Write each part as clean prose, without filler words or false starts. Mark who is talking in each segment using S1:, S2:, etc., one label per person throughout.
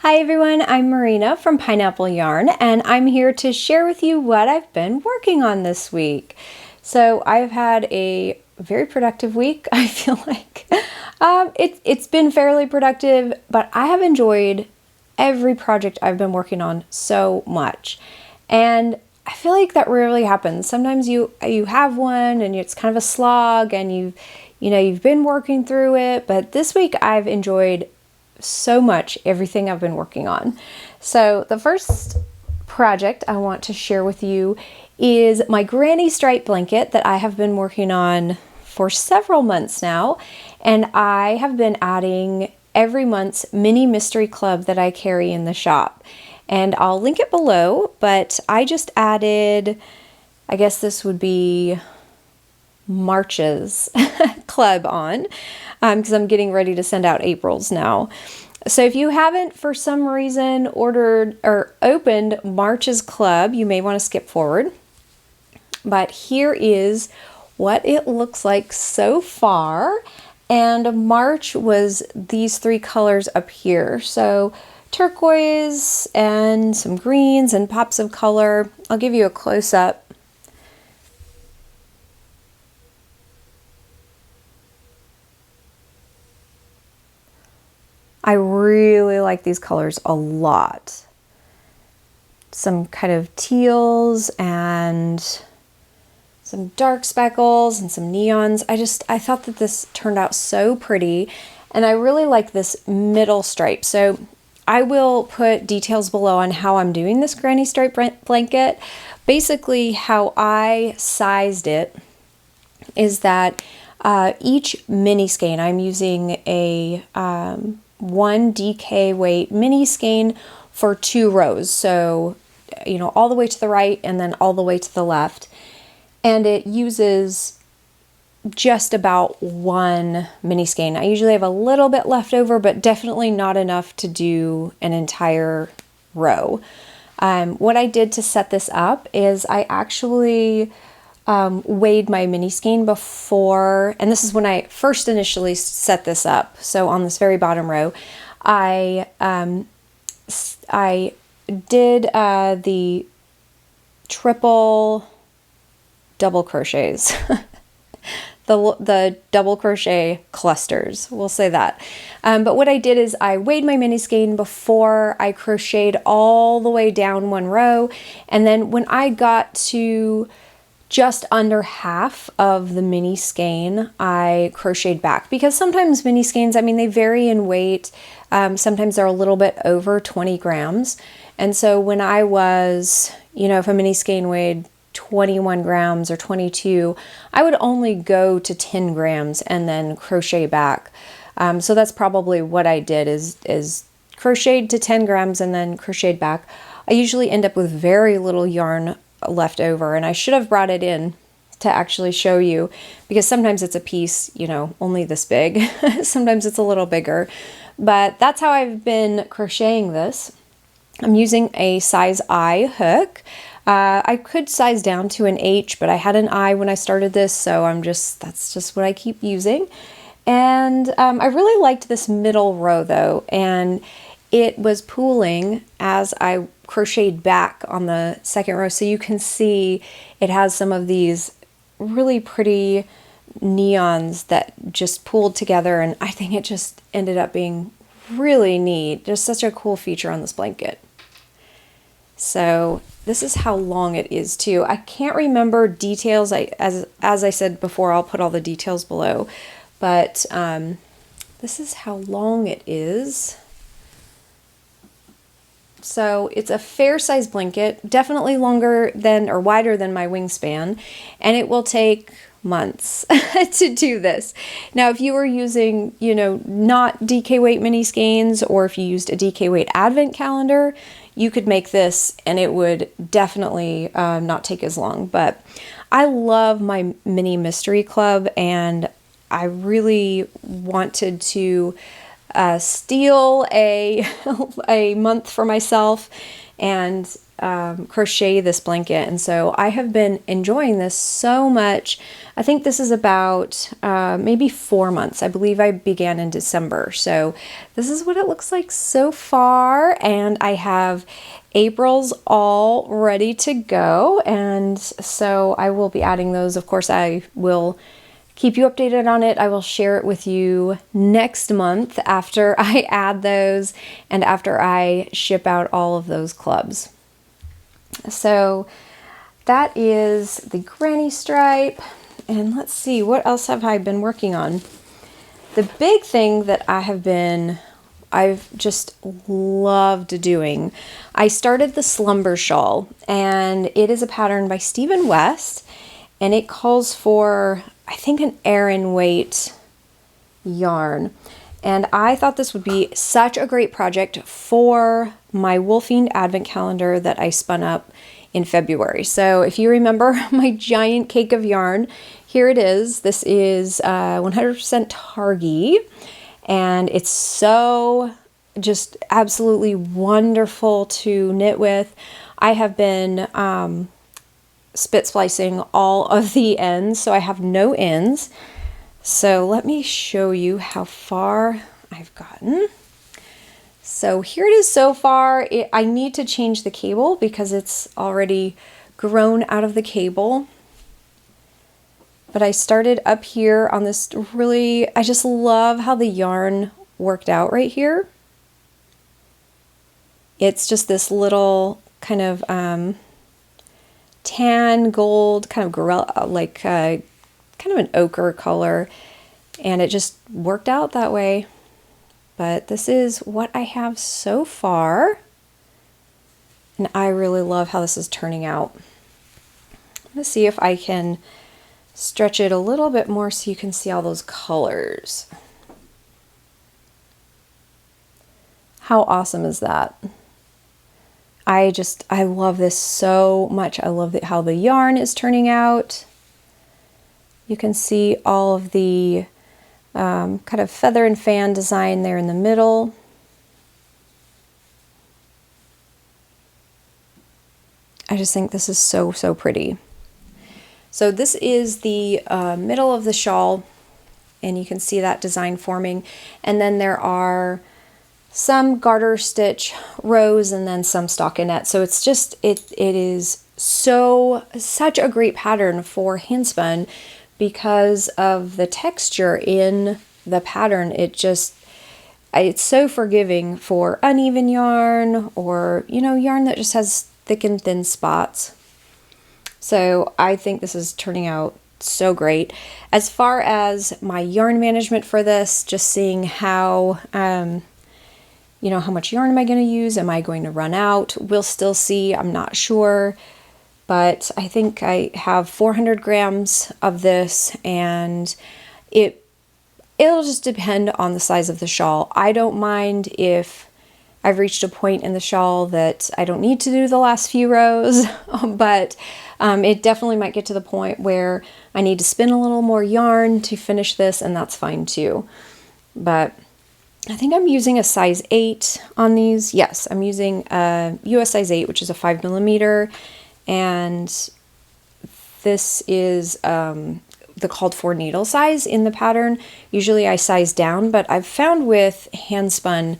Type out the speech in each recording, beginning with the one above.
S1: Hi everyone, I'm Marina from Pineapple Yarn, and I'm here to share with you what I've been working on this week. So I've had a very productive week, I feel like. It's been fairly productive, but I have enjoyed every project I've been working on so much. And I feel like that rarely happens. Sometimes you have one and it's kind of a slog and you've been working through it, but this week I've enjoyed so much everything I've been working on. So the first project I want to share with you is my granny stripe blanket that I have been working on for several months now, and I have been adding every month's mini mystery club that I carry in the shop, and I'll link it below. But I just added, I guess this would be March's club on, because I'm getting ready to send out April's now. So if you haven't for some reason ordered or opened March's club, you may want to skip forward. But here is what it looks like so far. And March was these three colors up here. So turquoise and some greens and pops of color. I'll give you a close-up. I really like these colors a lot. Some kind of teals and some dark speckles and some neons. I thought that this turned out so pretty, and I really like this middle stripe. So I will put details below on how I'm doing this granny stripe blanket. Basically, how I sized it is that each mini skein, I'm using a 1 DK weight mini skein for 2 rows. So, all the way to the right and then all the way to the left. And it uses just about 1 mini skein. I usually have a little bit left over, but definitely not enough to do an entire row. What I did to set this up is I actually weighed my mini skein before, and this is when I first initially set this up. So on this very bottom row, I did the triple double crochets, the double crochet clusters, we'll say that. But what I did is I weighed my mini skein before I crocheted all the way down 1 row, and then when I got to just under half of the mini skein, I crocheted back, because sometimes mini skeins, they vary in weight. Sometimes they're a little bit over 20 grams. And so when I was, if a mini skein weighed 21 grams or 22, I would only go to 10 grams and then crochet back. So that's probably what I did is crocheted to 10 grams and then crocheted back. I usually end up with very little yarn left over, and I should have brought it in to actually show you, because sometimes it's a piece, only this big. Sometimes it's a little bigger, but that's how I've been crocheting this. I'm using a size I hook. I could size down to an H, but I had an I when I started this, so that's just what I keep using. And I really liked this middle row though, and it was pooling as I crocheted back on the second row. So you can see it has some of these really pretty neons that just pooled together, and I think it just ended up being really neat. Just such a cool feature on this blanket. So this is how long it is too. I can't remember details. As I said before, I'll put all the details below, but this is how long it is. So it's a fair size blanket, definitely longer than or wider than my wingspan, and it will take months to do this. Now, if you were using, not DK weight mini skeins, or if you used a DK weight advent calendar, you could make this and it would definitely not take as long. But I love my mini mystery club, and I really wanted to steal a a month for myself and crochet this blanket. And so I have been enjoying this so much. I think this is about maybe 4 months. I believe I began in December. So this is what it looks like so far. And I have April's all ready to go. And so I will be adding those. Of course, I will keep you updated on it. I will share it with you next month after I add those and after I ship out all of those clubs. So that is the granny stripe. And let's see, what else have I been working on? The big thing that I've just loved doing, I started the Slumber Shawl, and it is a pattern by Stephen West, and it calls for, I think, an Aran weight yarn. And I thought this would be such a great project for my Woolfiend advent calendar that I spun up in February. So if you remember my giant cake of yarn, here it is. This is 100% Targhee, and it's so just absolutely wonderful to knit with. I have been spit splicing all of the ends, so I have no ends. So let me show you how far I've gotten. So here it is so far. I need to change the cable because it's already grown out of the cable. But I started up here on this really, I just love how the yarn worked out right here. It's just this little kind of tan gold, kind of gorilla, like kind of an ochre color, and it just worked out that way. But this is what I have so far, and I really love how this is turning out. I'm going to see if I can stretch it a little bit more so you can see all those colors. How awesome is that? I love this so much. I love how the yarn is turning out. You can see all of the kind of feather and fan design there in the middle. I just think this is so, so pretty. So this is the middle of the shawl, and you can see that design forming. And then there are some garter stitch rows and then some stockinette. So it's just, it is such a great pattern for hand spun because of the texture in the pattern. It's so forgiving for uneven yarn or, yarn that just has thick and thin spots. So I think this is turning out so great. As far as my yarn management for this, just seeing how, how much yarn am I going to use? Am I going to run out? We'll still see. I'm not sure. But I think I have 400 grams of this, and it'll just depend on the size of the shawl. I don't mind if I've reached a point in the shawl that I don't need to do the last few rows, but it definitely might get to the point where I need to spin a little more yarn to finish this, and that's fine too. But I think I'm using a size 8 on these. Yes, I'm using a US size 8, which is a 5mm, and this is the called for needle size in the pattern. Usually I size down, but I've found with hand spun,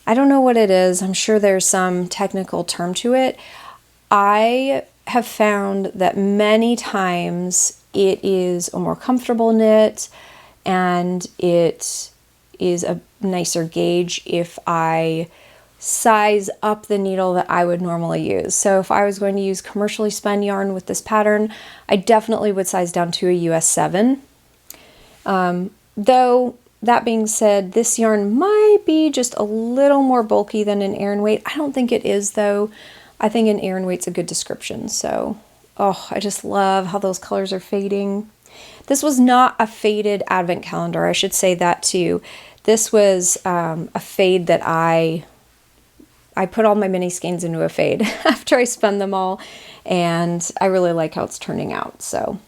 S1: I don't know what it is. I'm sure there's some technical term to it. I have found that many times it is a more comfortable knit, and it is a nicer gauge if I size up the needle that I would normally use. So if I was going to use commercially spun yarn with this pattern, I definitely would size down to a US 7. Though that being said, this yarn might be just a little more bulky than an Aran weight. I don't think it is though. I think an Aran weight's a good description. So, I just love how those colors are fading. This was not a faded advent calendar. I should say that too. This was a fade that I put all my mini skeins into a fade after I spun them all, and I really like how it's turning out. So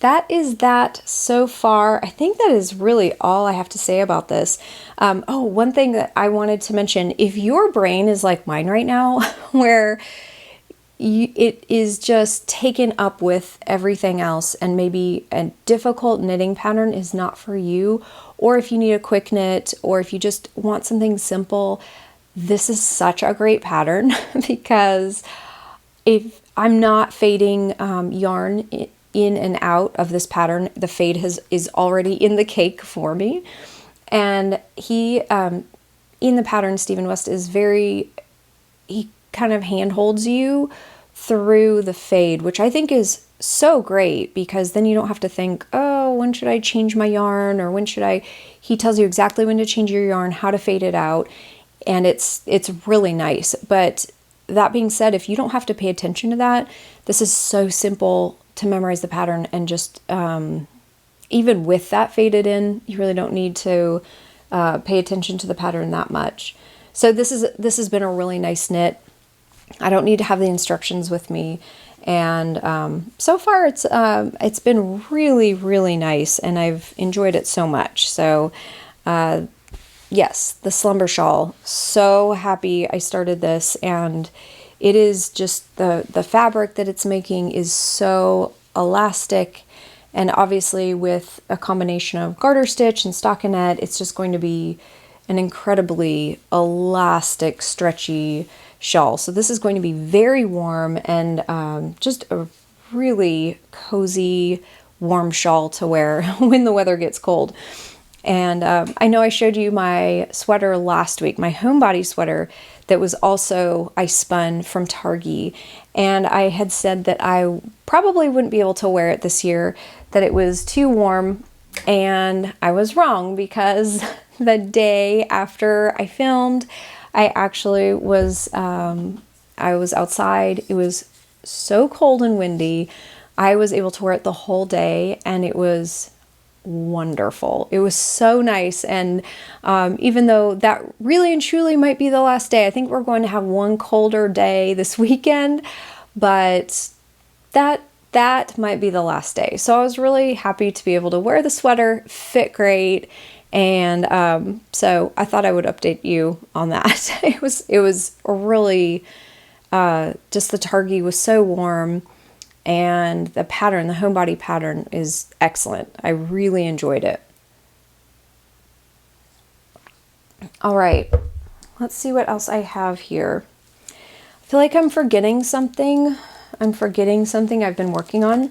S1: that is that so far. I think that is really all I have to say about this. Oh, one thing that I wanted to mention, if your brain is like mine right now, where it is just taken up with everything else, and maybe a difficult knitting pattern is not for you, or if you need a quick knit, or if you just want something simple, this is such a great pattern because if I'm not fading yarn in and out of this pattern, the fade is already in the cake for me. And he, in the pattern, Stephen West is he kind of hand holds you through the fade, which I think is so great because then you don't have to think, oh, when should I change my yarn, or when should I, he tells you exactly when to change your yarn, how to fade it out. And it's really nice. But that being said, if you don't have to pay attention to that, this is so simple to memorize the pattern, and just even with that faded in, you really don't need to pay attention to the pattern that much. So this has been a really nice knit. I don't need to have the instructions with me, and so far it's been really, really nice, and I've enjoyed it so much. So yes, the Slumber Shawl. So happy I started this, and it is just the fabric that it's making is so elastic, and obviously with a combination of garter stitch and stockinette, it's just going to be an incredibly elastic, stretchy shawl. So this is going to be very warm, and just a really cozy, warm shawl to wear when the weather gets cold. And I know I showed you my sweater last week, my homebody sweater that was also I spun from Target, and I had said that I probably wouldn't be able to wear it this year, that it was too warm, and I was wrong because the day after I filmed, I actually was I was outside. It was so cold and windy. I was able to wear it the whole day, and it was wonderful. It was so nice. And even though that really and truly might be the last day, I think we're going to have one colder day this weekend, but that might be the last day. So I was really happy to be able to wear the sweater, fit great. And so I thought I would update you on that. It was really just the Target was so warm. And the pattern, the homebody pattern, is excellent. I really enjoyed it. All right, let's see what else I have here. I feel like I'm forgetting something. I've been working on,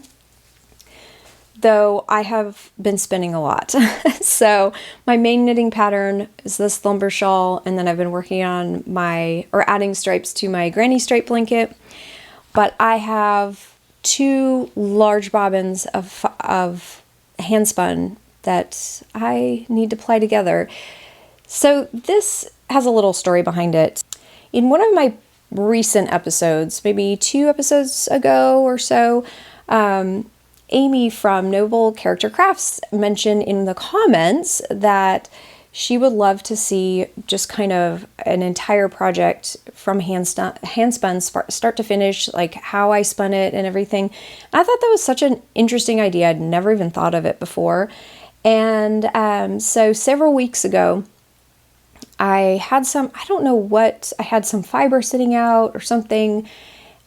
S1: though I have been spinning a lot. So my main knitting pattern is this Slumber Shawl, and then I've been working on adding stripes to my granny stripe blanket. But I have 2 large bobbins of hand spun that I need to ply together. So this has a little story behind it. In one of my recent episodes, maybe 2 episodes ago or so, Amy from Noble Character Crafts mentioned in the comments that she would love to see just kind of an entire project from hand spun start to finish, like how I spun it and everything. And I thought that was such an interesting idea. I'd never even thought of it before. And so several weeks ago, I had some fiber sitting out or something.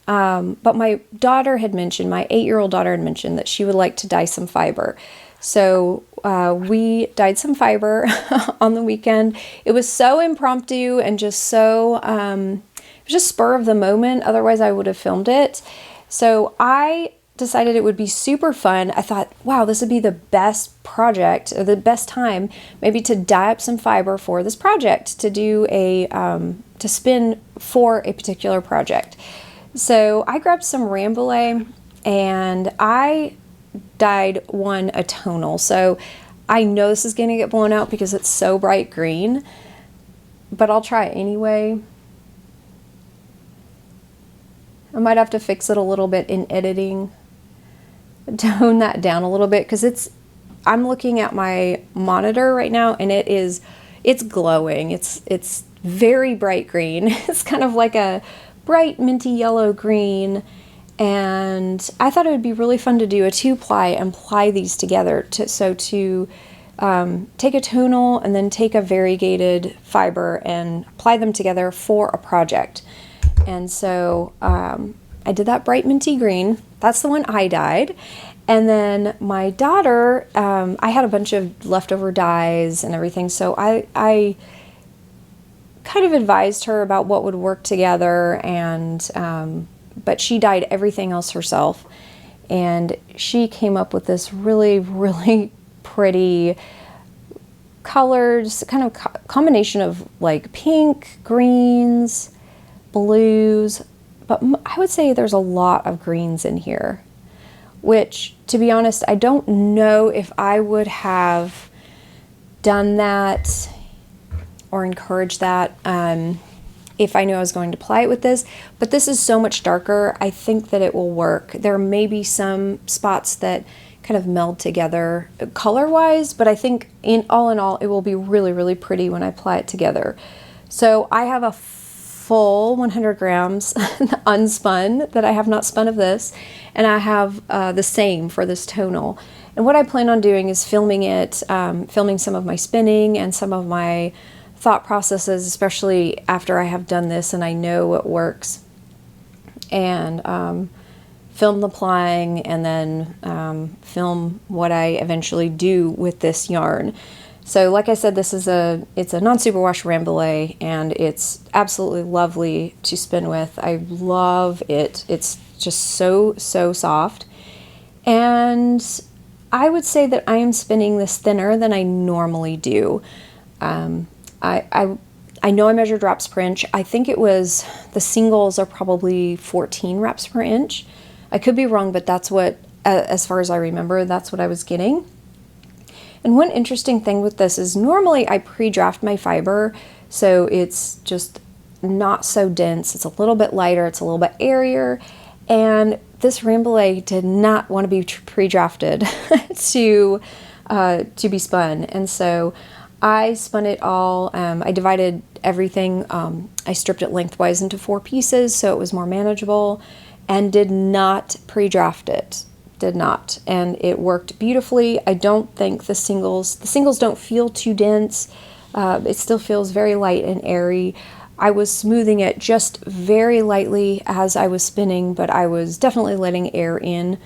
S1: But my daughter had mentioned, my 8-year-old daughter had mentioned that she would like to dye some fiber. So we dyed some fiber on the weekend. It was so impromptu and just so, it was just spur of the moment. Otherwise I would have filmed it. So I decided it would be super fun. I thought, wow, this would be the best project, or the best time maybe to dye up some fiber for this project, to do to spin for a particular project. So I grabbed some Rambouillet, and I dyed one a tonal. So I know this is going to get blown out because it's so bright green, but I'll try it anyway. I might have to fix it a little bit in editing, tone that down a little bit, because I'm looking at my monitor right now, and it's glowing. It's very bright green. It's kind of like a bright minty yellow green, And I thought it would be really fun to do a 2-ply and ply these together to take a tonal and then take a variegated fiber and ply them together for a project. And so I did that bright minty green. That's the one I dyed. And then my daughter, I had a bunch of leftover dyes and everything, so I kind of advised her about what would work together, and but she dyed everything else herself, and she came up with this really, really pretty colors, kind of combination of like pink, greens, blues, but I would say there's a lot of greens in here, which, to be honest, I don't know if I would have done that or encouraged that if I knew I was going to ply it with this, but this is so much darker. I think that it will work. There may be some spots that kind of meld together color-wise, but I think in all, it will be really, really pretty when I apply it together. So I have a full 100 grams unspun that I have not spun of this, and I have the same for this tonal. And what I plan on doing is filming it, filming some of my spinning and some of my thought processes, especially after I have done this and I know what works, and film the plying, and then film what I eventually do with this yarn. So like I said, this is it's a non-superwash Rambouillet, and it's absolutely lovely to spin with. I love it. It's just so soft. And I would say that I am spinning this thinner than I normally do. I know I measured wraps per inch. I think it was, the singles are probably 14 wraps per inch. I could be wrong, but that's what, as far as I remember, that's what I was getting. And one interesting thing with this is normally I pre-draft my fiber, so it's just not so dense. It's a little bit lighter, it's a little bit airier, and this Rambouillet did not want to be pre-drafted to be spun. And so I spun it all. I divided everything. I stripped it lengthwise into 4 pieces so it was more manageable, and did not pre-draft it. Did not. And it worked beautifully. I don't think the singles don't feel too dense. It still feels very light and airy. I was smoothing it just very lightly as I was spinning, but I was definitely letting air in.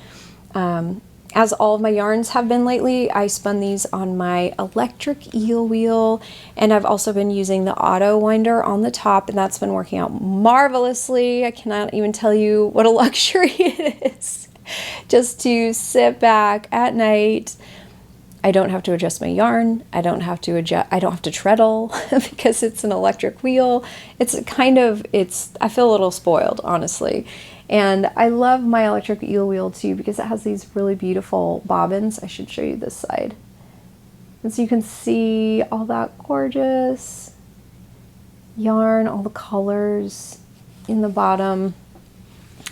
S1: As all of my yarns have been lately, I spun these on my electric eel wheel, and I've also been using the auto winder on the top, and that's been working out marvelously. I cannot even tell you what a luxury it is just to sit back at night. I don't have to adjust my yarn. I don't have to treadle because it's an electric wheel. I feel a little spoiled, honestly. And I love my electric eel wheel too because it has these really beautiful bobbins. I should show you this side. And so you can see all that gorgeous yarn, all the colors in the bottom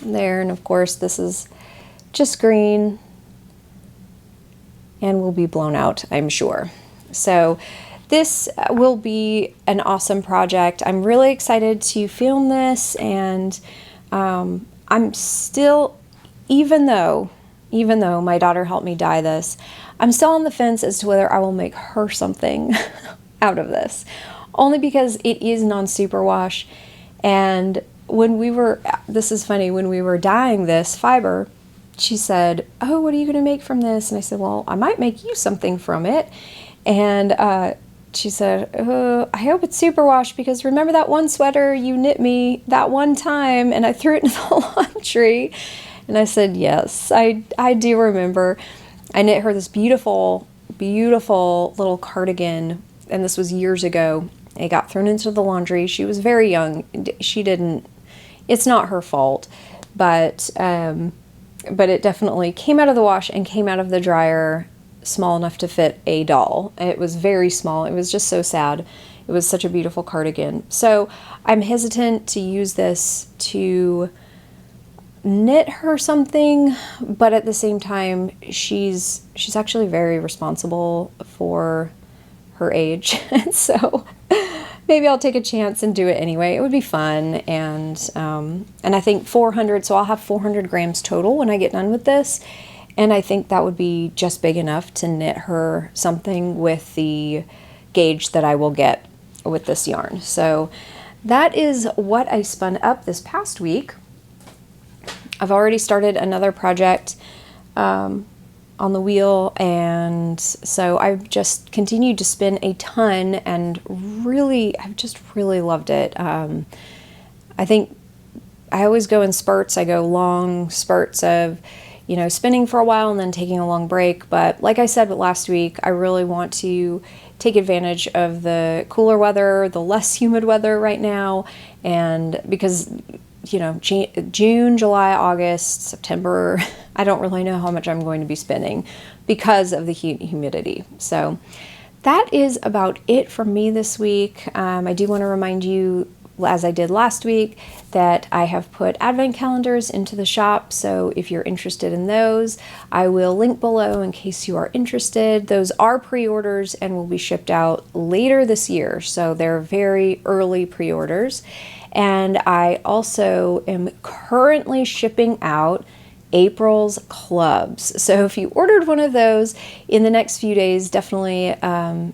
S1: there. And of course, this is just green and will be blown out, I'm sure. So this will be an awesome project. I'm really excited to film this, and I'm still, even though my daughter helped me dye this, I'm still on the fence as to whether I will make her something out of this. Only because it is non-superwash, and this is funny, when we were dyeing this fiber, she said, "Oh, what are you going to make from this?" And I said, "Well, I might make you something from it." And she said, "Oh, I hope it's superwash, because remember that one sweater you knit me that one time and I threw it in the laundry?" And I said, "Yes, I do remember." I knit her this beautiful, beautiful little cardigan, and this was years ago. It got thrown into the laundry. She was very young. It's not her fault, but it definitely came out of the wash and came out of the dryer small enough to fit a doll. It was very small. It was just so sad. It was such a beautiful cardigan. So I'm hesitant to use this to knit her something, but at the same time, she's actually very responsible for her age. And so maybe I'll take a chance and do it anyway. It would be fun, and I think 400, so I'll have 400 grams total when I get done with this, and I think that would be just big enough to knit her something with the gauge that I will get with this yarn. So that is what I spun up this past week. I've already started another project on the wheel, and so I've just continued to spin a ton, and I've just really loved it. I think I always go in spurts. I go long spurts of, spinning for a while and then taking a long break. But like I said last week, I really want to take advantage of the cooler weather, the less humid weather right now, and because June, July, August, September, I don't really know how much I'm going to be spinning because of the humidity. So that is about it for me this week. I do want to remind you, as I did last week, that I have put advent calendars into the shop. So if you're interested in those, I will link below in case you are interested. Those are pre-orders and will be shipped out later this year. So they're very early pre-orders. And I also am currently shipping out April's clubs. So if you ordered one of those in the next few days, definitely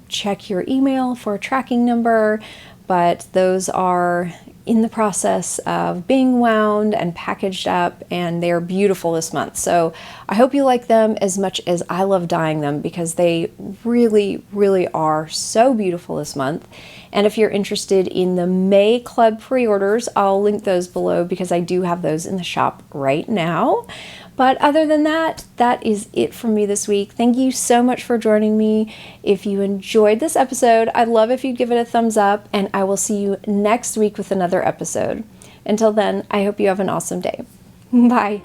S1: check your email for a tracking number. But those are in the process of being wound and packaged up, and they're beautiful this month. So I hope you like them as much as I love dyeing them, because they really, really are so beautiful this month. And if you're interested in the May Club pre-orders, I'll link those below because I do have those in the shop right now. But other than that, that is it from me this week. Thank you so much for joining me. If you enjoyed this episode, I'd love if you'd give it a thumbs up, and I will see you next week with another episode. Until then, I hope you have an awesome day. Bye.